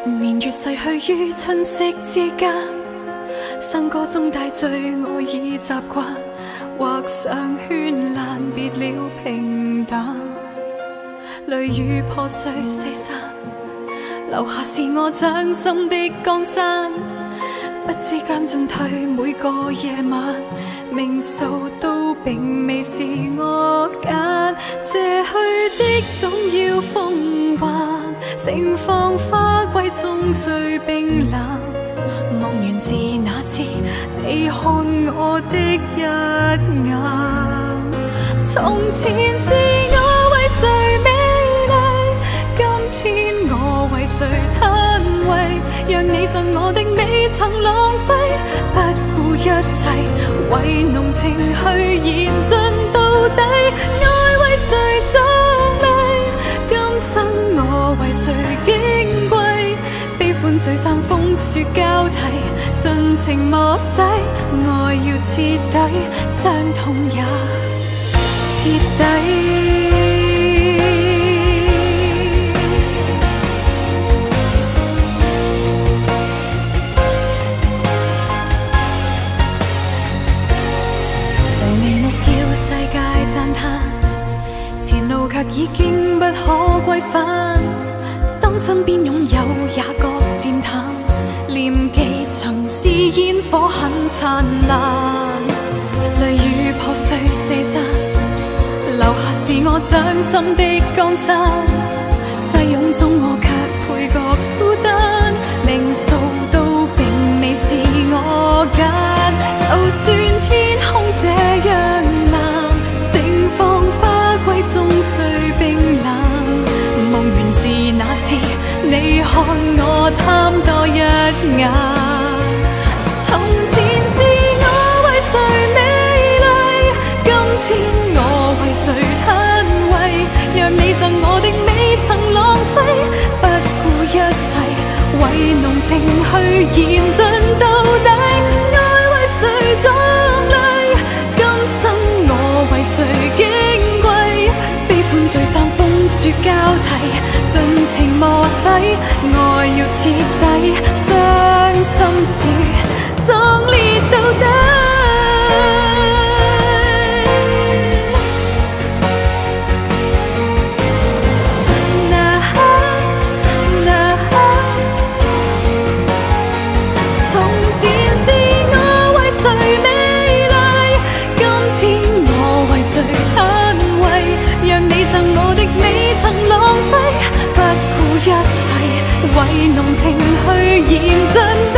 年月逝去於春色之間，笙歌中帶醉我已習慣，畫上絢爛別了平淡，淚雨破碎四散，留下是我掌心的江山。不知間進退每個夜晚，命數都並未是我揀，借去的總要風還，盛放花季中最冰冷。望完自那次你看我的一眼，從前是我為誰美麗，今天我為誰嘆謂，讓你贈我的未曾浪費，不顧一切為濃情去延進到底，愛為誰壯麗，今生我為誰矜貴，悲歡聚散風雪交替，盡情磨洗，愛要徹底，傷痛也徹底。前路卻已經不可歸返，當身邊擁有也各漸淡，念記曾是煙火很燦爛，淚雨破碎四散，留下是我掌心的江山，擠擁中我卻配覺孤單，命數都並未是我揀，就算天空這樣藍，盛放花季中最冰冷，夢完自那次你看我貪多一眼，從前是我為誰美麗，今天我為誰嘆謂，讓你贈我的未曾浪費，不顧一切為濃情去延進到底，愛為誰壯麗，今生我為誰矜貴，悲歡聚散風雪交替，盡情磨洗，愛要徹底，傷心處壯烈到底。為濃情去延進到